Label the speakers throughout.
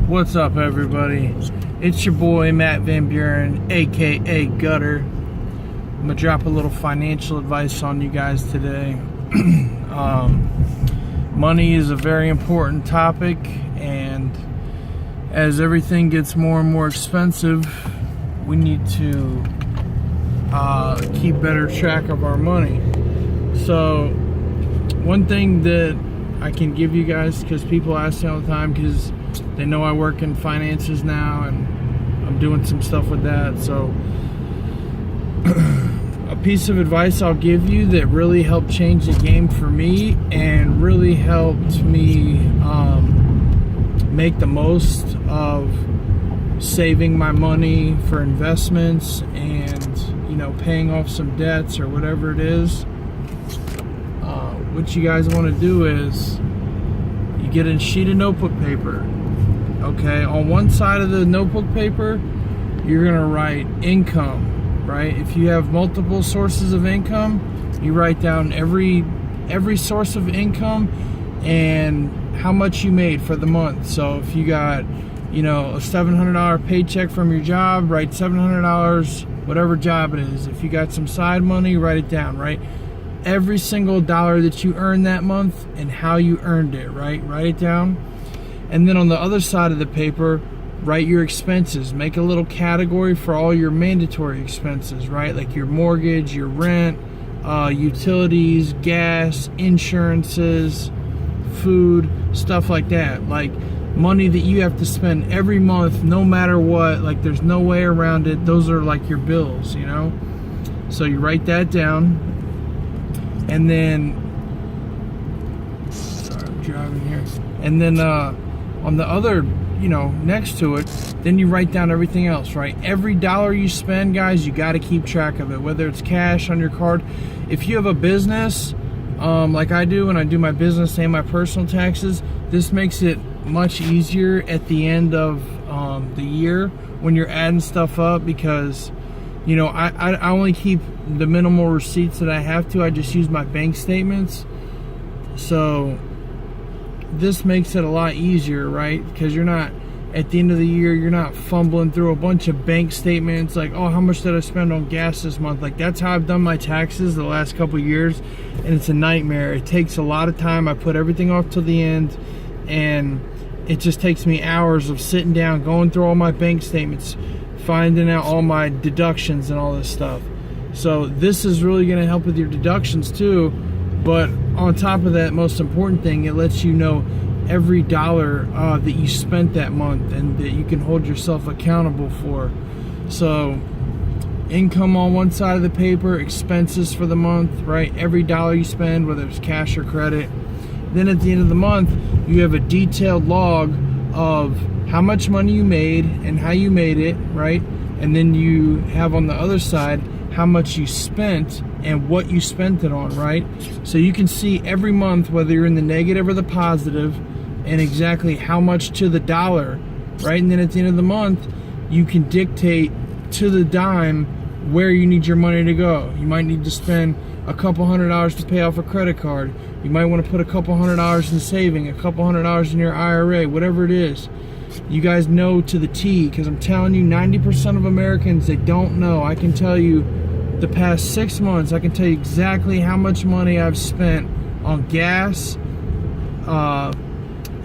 Speaker 1: What's up, everybody? It's your boy Matt Van Buren, aka Gutter. I'm gonna drop a little financial advice on you guys today. Money is a very important topic, and as everything gets more and more expensive, we need to keep better track of our money. So one thing that I can give you guys, because people ask me all the time, because they know I work in finances now and I'm doing some stuff with that. So a piece of advice I'll give you that really helped change the game for me and really helped me make the most of saving my money for investments and, you know, paying off some debts or whatever it is. What you guys want to do is you get a sheet of notebook paper. Okay, on one side of the notebook paper, you're gonna write income, right? If you have multiple sources of income, you write down every source of income and how much you made for the month. So if you got, you know, a $700 paycheck from your job, write $700, whatever job it is. If you got some side money, write it down, right? Every single dollar that you earned that month and how you earned it, right? Write it down. And then on the other side of the paper, write your expenses. Make a little category for all your mandatory expenses, right? Like your mortgage, your rent, utilities, gas, insurances, food, stuff like that. Like money that you have to spend every month, no matter what. Like there's no way around it. Those are like your bills, you know? So you write that down. And then, sorry, I'm driving here. And then on the other, you know, next to it, then you write down everything else, right? Every dollar you spend, guys, you got to keep track of it, whether it's cash on your card. If you have a business, like I do, and I do my business and my personal taxes, this makes it much easier at the end of the year when you're adding stuff up, because, you know, I only keep the minimal receipts that I have to. I just use my bank statements. So this makes it a lot easier, right? Because you're not, at the end of the year, you're not fumbling through a bunch of bank statements like, oh, how much did I spend on gas this month? Like, that's how I've done my taxes the last couple of years, and it's a nightmare. It takes a lot of time. I put everything off till the end, and it just takes me hours of sitting down, going through all my bank statements, finding out all my deductions and all this stuff. So this is really going to help with your deductions too. But on top of that, most important thing, it lets you know every dollar that you spent that month and that you can hold yourself accountable for. So income on one side of the paper, expenses for the month, right? Every dollar you spend, whether it's cash or credit. Then at the end of the month, you have a detailed log of how much money you made and how you made it, right? And then you have on the other side how much you spent and what you spent it on, right? So you can see every month whether you're in the negative or the positive and exactly how much to the dollar, right? And then at the end of the month, you can dictate to the dime where you need your money to go. You might need to spend a couple $100s to pay off a credit card. You might want to put a couple $100s in saving, a couple $100s in your IRA, whatever it is. You guys know to the T, because I'm telling you, 90% of Americans, they don't know. I can tell you the past 6 months, I can tell you exactly how much money I've spent on gas,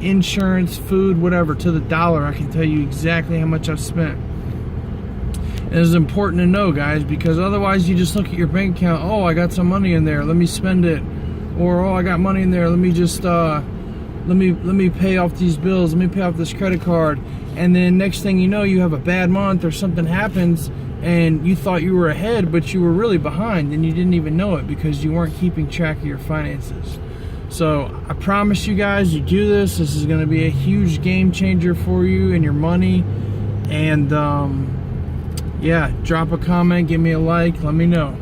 Speaker 1: insurance, food, whatever, to the dollar. I can tell you exactly how much I've spent. And it's important to know, guys, because otherwise you just look at your bank account, oh, I got some money in there, let me spend it. Or, oh, I got money in there, let me just let me pay off these bills, let me pay off this credit card. And then next thing you know, you have a bad month or something happens and you thought you were ahead, but you were really behind and you didn't even know it because you weren't keeping track of your finances. So I promise you guys, you do this is going to be a huge game changer for you and your money. And yeah, drop a comment, give me a like, let me know.